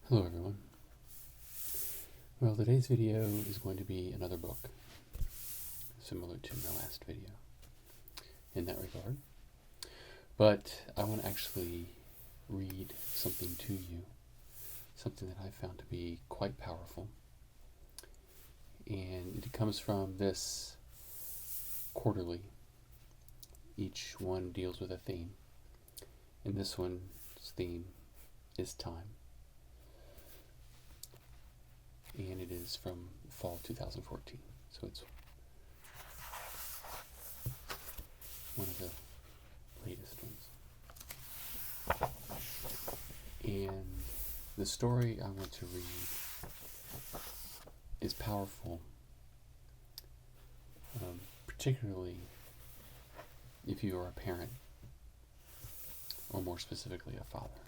Hello everyone. Well, today's video is going to be another book, similar to my last video in that regard. But I want to actually read something to you, something that I found to be quite powerful. And it comes from this quarterly. Each one deals with a theme. And this one's theme is time. And it is from fall 2014. So it's one of the latest ones. And the story I want to read is powerful, particularly if you are a parent, or more specifically a father.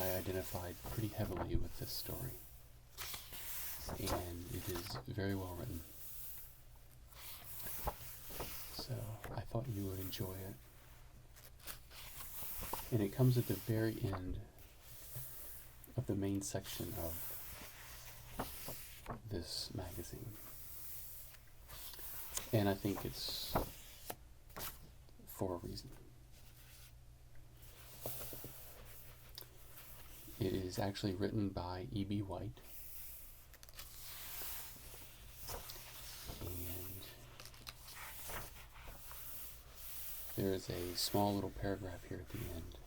I identified pretty heavily with this story, and it is very well written. So I thought you would enjoy it. And it comes at the very end of the main section of this magazine. And I think it's for a reason. It is actually written by E.B. White. And there is a small little paragraph here at the end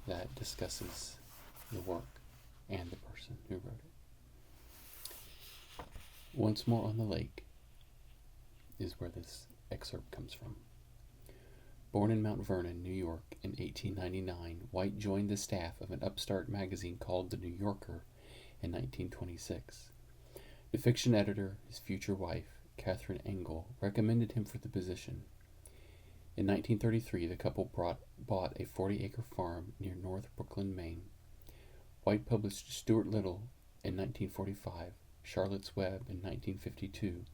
that discusses the work and the person who wrote it. Once More on the Lake is where this excerpt comes from. Born in Mount Vernon, New York in 1899, White joined the staff of an upstart magazine called The New Yorker in 1926. The fiction editor, his future wife, Catherine Engel, recommended him for the position. In 1933, the couple bought a 40-acre farm near North Brooklyn, Maine. White published Stuart Little in 1945, Charlotte's Web in 1952,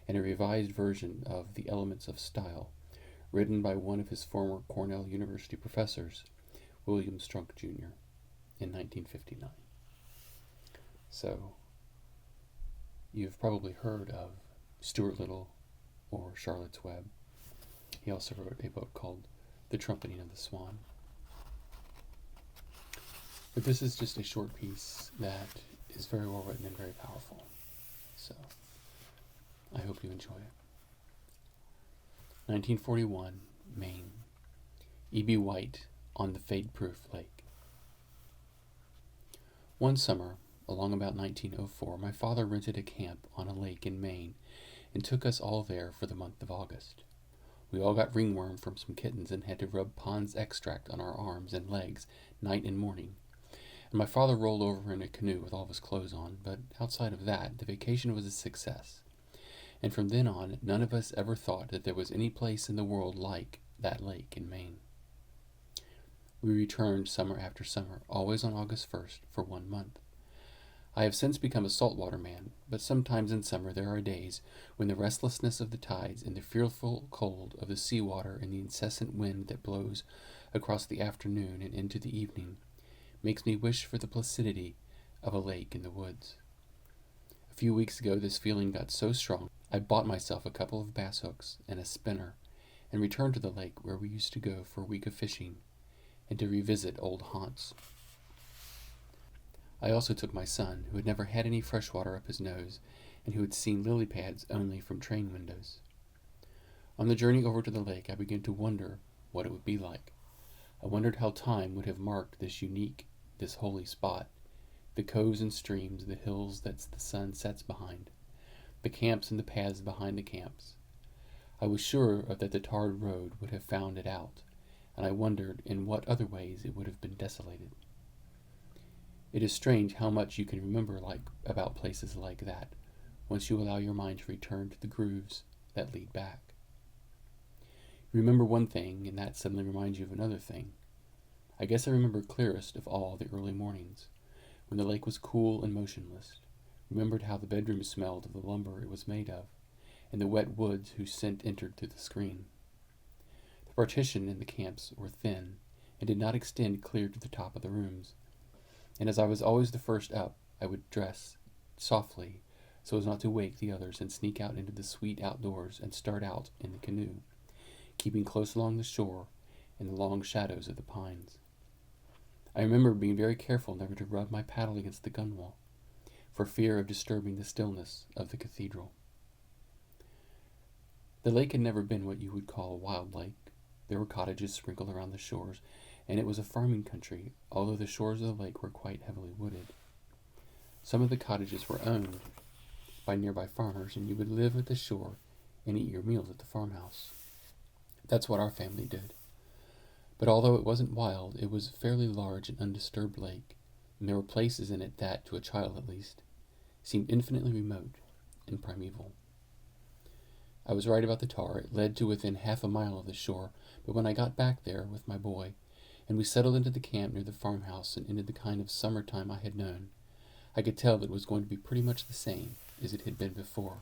and a revised version of The Elements of Style, written by one of his former Cornell University professors, William Strunk Jr., in 1959. So, you've probably heard of Stuart Little or Charlotte's Web. He also wrote a book called The Trumpeting of the Swan. But this is just a short piece that is very well written and very powerful. So, I hope you enjoy it. 1941, Maine. E.B. White on the Fade-Proof Lake. One summer, along about 1904, my father rented a camp on a lake in Maine and took us all there for the month of August. We all got ringworm from some kittens and had to rub Pond's extract on our arms and legs night and morning. And my father rolled over in a canoe with all of his clothes on, but outside of that, the vacation was a success. And from then on, none of us ever thought that there was any place in the world like that lake in Maine. We returned summer after summer, always on August 1st, for 1 month. I have since become a saltwater man, but sometimes in summer there are days when the restlessness of the tides and the fearful cold of the seawater and the incessant wind that blows across the afternoon and into the evening makes me wish for the placidity of a lake in the woods. A few weeks ago this feeling got so strong I bought myself a couple of bass hooks and a spinner and returned to the lake where we used to go for a week of fishing and to revisit old haunts. I also took my son, who had never had any fresh water up his nose and who had seen lily pads only from train windows. On the journey over to the lake, I began to wonder what it would be like. I wondered how time would have marked this holy spot, the coves and streams, the hills that the sun sets behind, the camps and the paths behind the camps. I was sure that the tarred road would have found it out, and I wondered in what other ways it would have been desolated. It is strange how much you can remember about places like that, once you allow your mind to return to the grooves that lead back. You remember one thing, and that suddenly reminds you of another thing. I guess I remember clearest of all the early mornings, when the lake was cool and motionless. Remembered how the bedroom smelled of the lumber it was made of, and the wet woods whose scent entered through the screen. The partition in the camps were thin, and did not extend clear to the top of the rooms. and as I was always the first up, I would dress softly so as not to wake the others and sneak out into the sweet outdoors and start out in the canoe, keeping close along the shore in the long shadows of the pines. I remember being very careful never to rub my paddle against the gunwale, for fear of disturbing the stillness of the cathedral. The lake had never been what you would call a wild lake. There were cottages sprinkled around the shores, and it was a farming country, although the shores of the lake were quite heavily wooded. Some of the cottages were owned by nearby farmers, and you would live at the shore and eat your meals at the farmhouse. That's what our family did. But although it wasn't wild, it was a fairly large and undisturbed lake, and there were places in it that, to a child at least, seemed infinitely remote and primeval. I was right about the tar. It led to within half a mile of the shore, but when I got back there with my boy, and we settled into the camp near the farmhouse and into the kind of summertime I had known, I could tell that it was going to be pretty much the same as it had been before.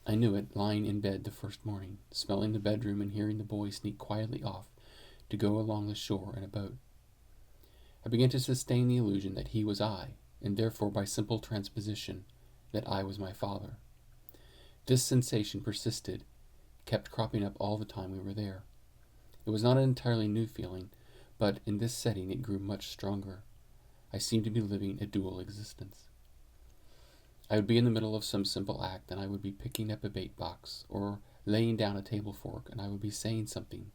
I knew it, lying in bed the first morning, smelling the bedroom and hearing the boy sneak quietly off to go along the shore in a boat. I began to sustain the illusion that he was I, and therefore by simple transposition, that I was my father. This sensation persisted, kept cropping up all the time we were there. It was not an entirely new feeling, but in this setting it grew much stronger. I seemed to be living a dual existence. I would be in the middle of some simple act, and I would be picking up a bait box, or laying down a table fork, and I would be saying something,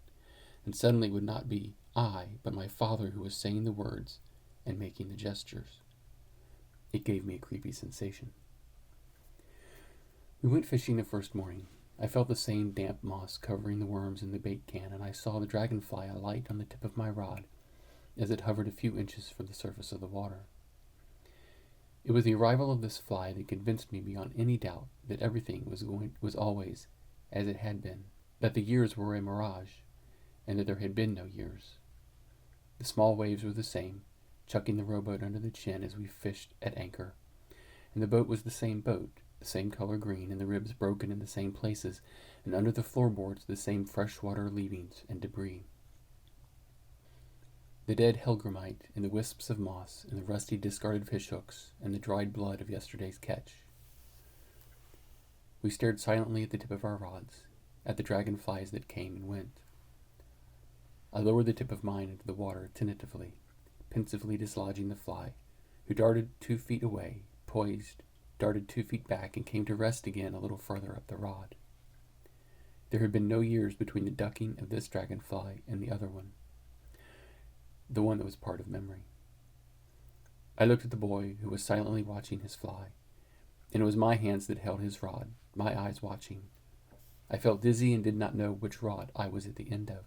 and suddenly it would not be I, but my father who was saying the words and making the gestures. It gave me a creepy sensation. We went fishing the first morning. I felt the same damp moss covering the worms in the bait can, and I saw the dragonfly alight on the tip of my rod as it hovered a few inches from the surface of the water. It was the arrival of this fly that convinced me beyond any doubt that everything was always as it had been, that the years were a mirage, and that there had been no years. The small waves were the same, chucking the rowboat under the chin as we fished at anchor, and the boat was the same boat, the same color green, and the ribs broken in the same places, and under the floorboards the same freshwater leavings and debris. The dead helgramite, and the wisps of moss, and the rusty discarded fishhooks, and the dried blood of yesterday's catch. We stared silently at the tip of our rods, at the dragonflies that came and went. I lowered the tip of mine into the water tentatively, pensively dislodging the fly, who darted 2 feet away, poised, darted 2 feet back, and came to rest again a little further up the rod. There had been no years between the ducking of this dragonfly and the other one, the one that was part of memory. I looked at the boy, who was silently watching his fly, and it was my hands that held his rod, my eyes watching. I felt dizzy and did not know which rod I was at the end of.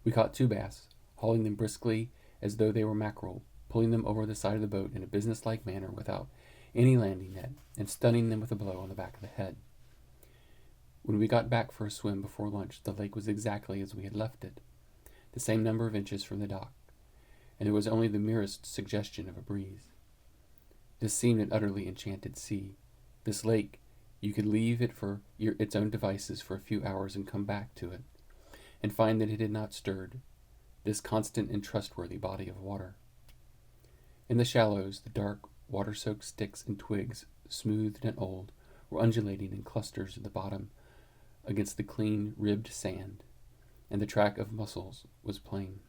We caught 2 bass, hauling them briskly as though they were mackerel, pulling them over the side of the boat in a businesslike manner without any landing net, and stunning them with a blow on the back of the head. When we got back for a swim before lunch, the lake was exactly as we had left it, the same number of inches from the dock, and there was only the merest suggestion of a breeze. This seemed an utterly enchanted sea. This lake, you could leave it for its own devices for a few hours and come back to it, and find that it had not stirred, this constant and trustworthy body of water. In the shallows, the dark, water-soaked sticks and twigs, smoothed and old, were undulating in clusters at the bottom against the clean, ribbed sand, and the track of mussels was plain.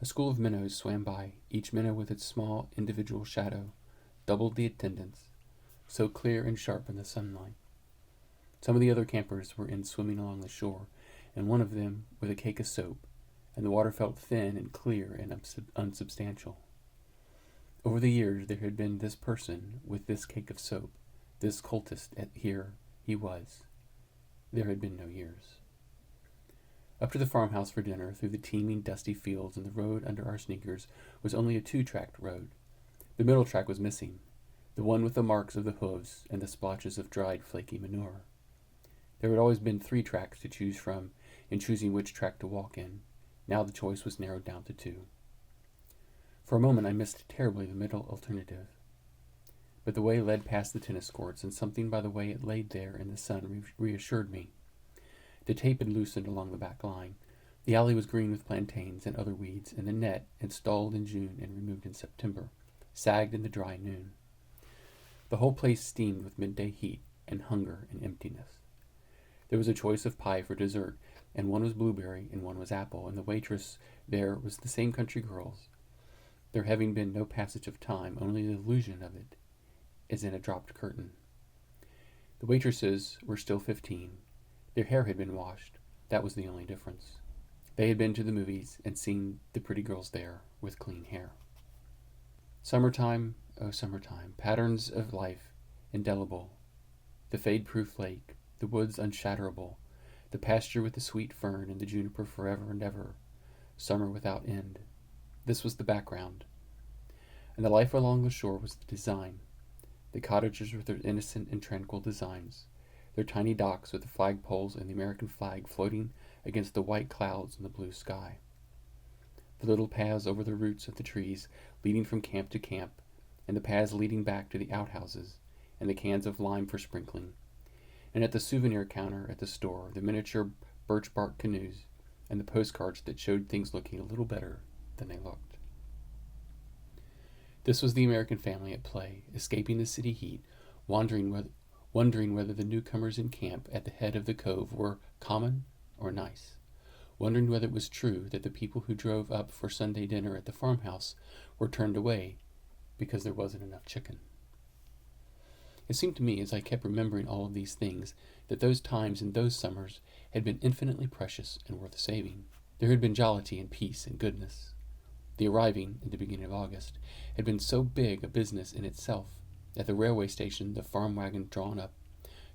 A school of minnows swam by, each minnow with its small individual shadow, doubled the attendance, so clear and sharp in the sunlight. Some of the other campers were in swimming along the shore, and one of them with a cake of soap, and the water felt thin and clear and unsubstantial. Over the years there had been this person with this cake of soap, this cultist here he was. There had been no years. Up to the farmhouse for dinner, through the teeming, dusty fields and the road under our sneakers, was only a 2-tracked road. The middle track was missing, the one with the marks of the hooves and the splotches of dried, flaky manure. There had always been 3 tracks to choose from in choosing which track to walk in. Now the choice was narrowed down to 2. For a moment I missed terribly the middle alternative. But the way led past the tennis courts, and something by the way it laid there in the sun reassured me. The tape had loosened along the back line, The alley was green with plantains and other weeds, and the net, installed in June and removed in September, sagged in the dry noon. The whole place steamed with midday heat and hunger and emptiness. There was a choice of pie for dessert, and one was blueberry and one was apple, and the waitress there was the same country girl's, there having been no passage of time, only the illusion of it, as in a dropped curtain. The waitresses were still 15. Their hair had been washed. That was the only difference. They had been to the movies and seen the pretty girls there with clean hair. Summertime, oh summertime, patterns of life indelible, the fade-proof lake, the woods unshatterable, the pasture with the sweet fern and the juniper forever and ever, summer without end. This was the background. And the life along the shore was the design. The cottages with their innocent and tranquil designs, their tiny docks with the flagpoles and the American flag floating against the white clouds and the blue sky. The little paths over the roots of the trees leading from camp to camp, and the paths leading back to the outhouses, and the cans of lime for sprinkling, and at the souvenir counter at the store, the miniature birch bark canoes, and the postcards that showed things looking a little better than they looked. This was the American family at play, escaping the city heat, wondering whether the newcomers in camp at the head of the cove were common or nice, wondering whether it was true that the people who drove up for Sunday dinner at the farmhouse were turned away because there wasn't enough chicken. It seemed to me, as I kept remembering all of these things, that those times and those summers had been infinitely precious and worth saving. There had been jollity and peace and goodness. The arriving, in the beginning of August, had been so big a business in itself. At the railway station, the farm wagon drawn up,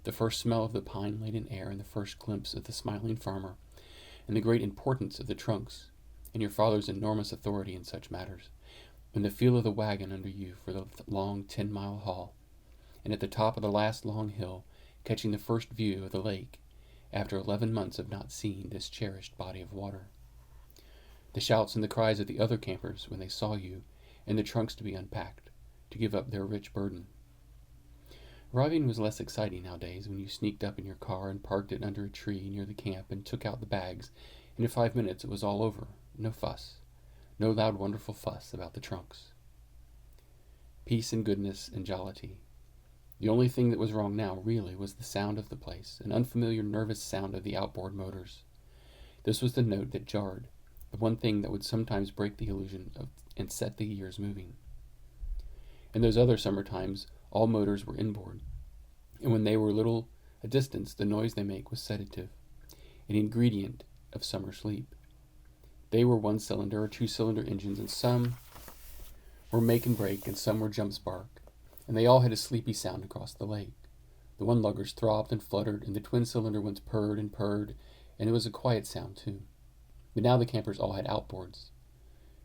the first smell of the pine-laden air and the first glimpse of the smiling farmer, and the great importance of the trunks, and your father's enormous authority in such matters, and the feel of the wagon under you for the long 10-mile haul, and at the top of the last long hill, catching the first view of the lake, after 11 months of not seeing this cherished body of water. The shouts and the cries of the other campers when they saw you, and the trunks to be unpacked, to give up their rich burden. Arriving was less exciting nowadays when you sneaked up in your car and parked it under a tree near the camp and took out the bags, and in 5 minutes it was all over. No fuss. No loud wonderful fuss about the trunks. Peace and goodness and jollity. The only thing that was wrong now, really, was the sound of the place, an unfamiliar nervous sound of the outboard motors. This was the note that jarred, the one thing that would sometimes break the illusion and set the gears moving. In those other summer times, all motors were inboard, and when they were little a distance, the noise they make was sedative, an ingredient of summer sleep. They were one-cylinder or two-cylinder engines, and some were make and break, and some were jump spark, and they all had a sleepy sound across the lake. The one-luggers throbbed and fluttered, and the twin-cylinder ones purred, and it was a quiet sound, too. But now the campers all had outboards.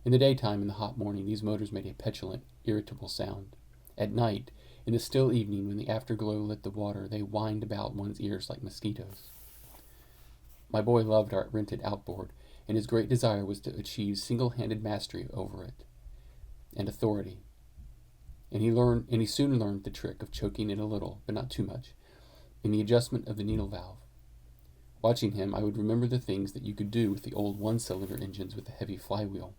In the daytime, in the hot morning, these motors made a petulant, irritable sound. At night, in the still evening, when the afterglow lit the water, they whined about one's ears like mosquitoes. My boy loved our rented outboard, and his great desire was to achieve single-handed mastery over it, and authority. And he soon learned the trick of choking it a little, but not too much, in the adjustment of the needle valve. Watching him, I would remember the things that you could do with the old one-cylinder engines with the heavy flywheel.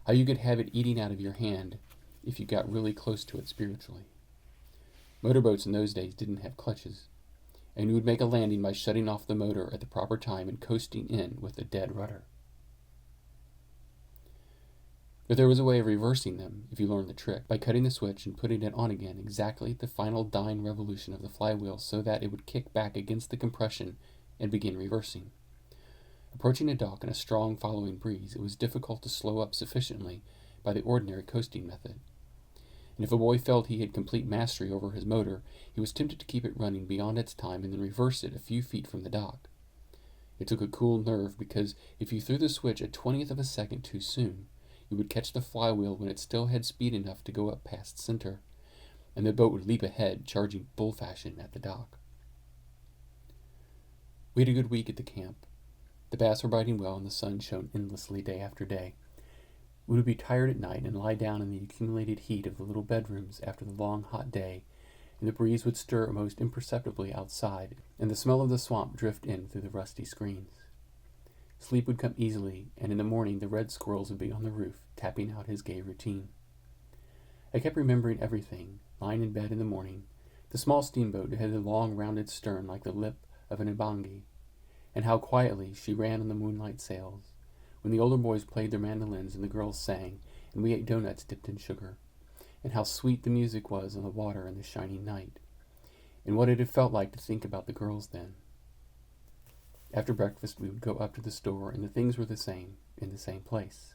How you could have it eating out of your hand if you got really close to it spiritually. Motorboats in those days didn't have clutches, and you would make a landing by shutting off the motor at the proper time and coasting in with a dead rudder. But there was a way of reversing them if you learned the trick, by cutting the switch and putting it on again exactly at the final dying revolution of the flywheel so that it would kick back against the compression and begin reversing. Approaching a dock in a strong following breeze, it was difficult to slow up sufficiently by the ordinary coasting method. And if a boy felt he had complete mastery over his motor, he was tempted to keep it running beyond its time and then reverse it a few feet from the dock. It took a cool nerve, because if you threw the switch a 20th of a second too soon, you would catch the flywheel when it still had speed enough to go up past center, and the boat would leap ahead, charging bull fashion at the dock. We had a good week at the camp. The bass were biting well, and the sun shone endlessly day after day. We would be tired at night and lie down in the accumulated heat of the little bedrooms after the long, hot day, and the breeze would stir most imperceptibly outside, and the smell of the swamp drift in through the rusty screens. Sleep would come easily, and in the morning the red squirrels would be on the roof, tapping out his gay routine. I kept remembering everything, lying in bed in the morning, the small steamboat that had a long rounded stern like the lip of an ibangi, and how quietly she ran on the moonlight sails, when the older boys played their mandolins and the girls sang, and we ate donuts dipped in sugar, and how sweet the music was on the water in the shining night, and what it had felt like to think about the girls then. After breakfast we would go up to the store, and the things were the same, in the same place.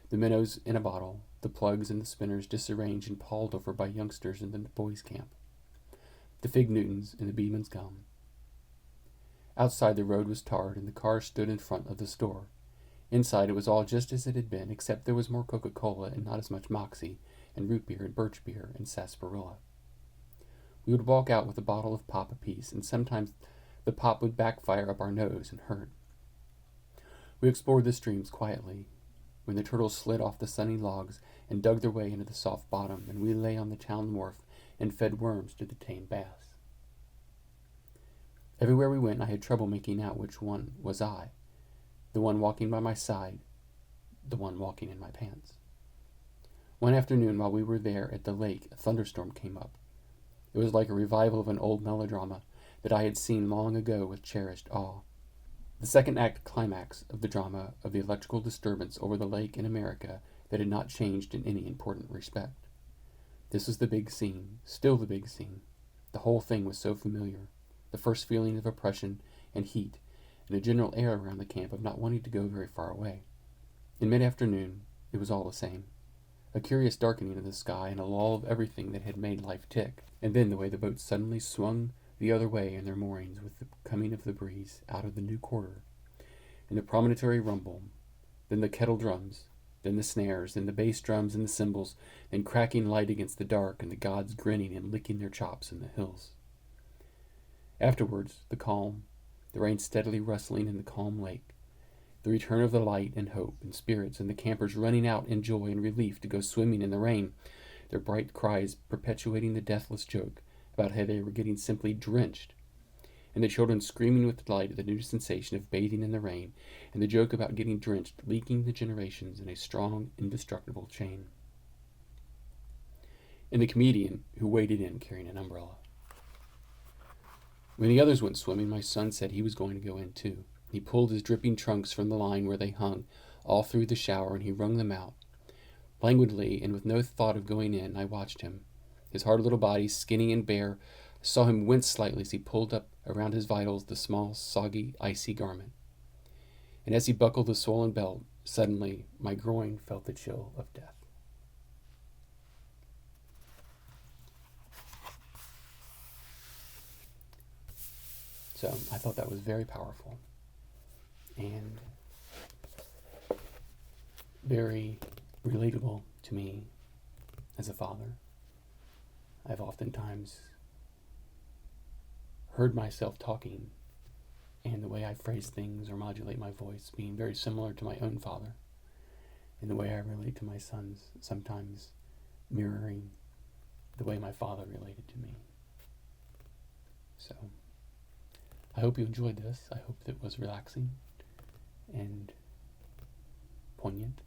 The minnows in a bottle, the plugs and the spinners disarranged and pawed over by youngsters in the boys' camp. The fig Newtons and the Beeman's gum. Outside the road was tarred, and the car stood in front of the store. Inside it was all just as it had been, except there was more Coca-Cola and not as much Moxie, and root beer and birch beer and sarsaparilla. We would walk out with a bottle of pop apiece, and sometimes the pop would backfire up our nose and hurt. We explored the streams quietly, when the turtles slid off the sunny logs and dug their way into the soft bottom, and we lay on the town wharf and fed worms to the tame bass. Everywhere we went I had trouble making out which one was I, the one walking by my side, the one walking in my pants. One afternoon while we were there at the lake, a thunderstorm came up. It was like a revival of an old melodrama that I had seen long ago with cherished awe. The second act climax of the drama of the electrical disturbance over the lake in America that had not changed in any important respect. This was the big scene, still the big scene. The whole thing was so familiar. The first feeling of oppression and heat, and a general air around the camp of not wanting to go very far away. In mid-afternoon, it was all the same. A curious darkening of the sky and a lull of everything that had made life tick. And then the way the boats suddenly swung the other way in their moorings with the coming of the breeze out of the new quarter, and the promontory rumble, then the kettle drums, then the snares, then the bass drums and the cymbals, then cracking light against the dark, and the gods grinning and licking their chops in the hills. Afterwards, the calm, the rain steadily rustling in the calm lake, the return of the light and hope and spirits, and the campers running out in joy and relief to go swimming in the rain, their bright cries perpetuating the deathless joke about how they were getting simply drenched, and the children screaming with delight at the new sensation of bathing in the rain, and the joke about getting drenched leaking the generations in a strong, indestructible chain. And the comedian who waded in carrying an umbrella. When the others went swimming, my son said he was going to go in too. He pulled his dripping trunks from the line where they hung all through the shower, and he wrung them out. Languidly, and with no thought of going in, I watched him. His hard little body, skinny and bare, saw him wince slightly as he pulled up around his vitals the small, soggy, icy garment. And as he buckled the swollen belt, suddenly my groin felt the chill of death. So I thought that was very powerful and very relatable to me as a father. I've oftentimes heard myself talking and the way I phrase things or modulate my voice being very similar to my own father, and the way I relate to my sons sometimes mirroring the way my father related to me. So I hope you enjoyed this. I hope that it was relaxing and poignant.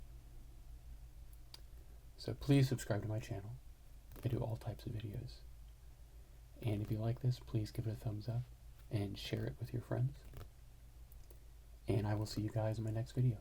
So please subscribe to my channel. I do all types of videos. And if you like this, please give it a thumbs up and share it with your friends. And I will see you guys in my next video.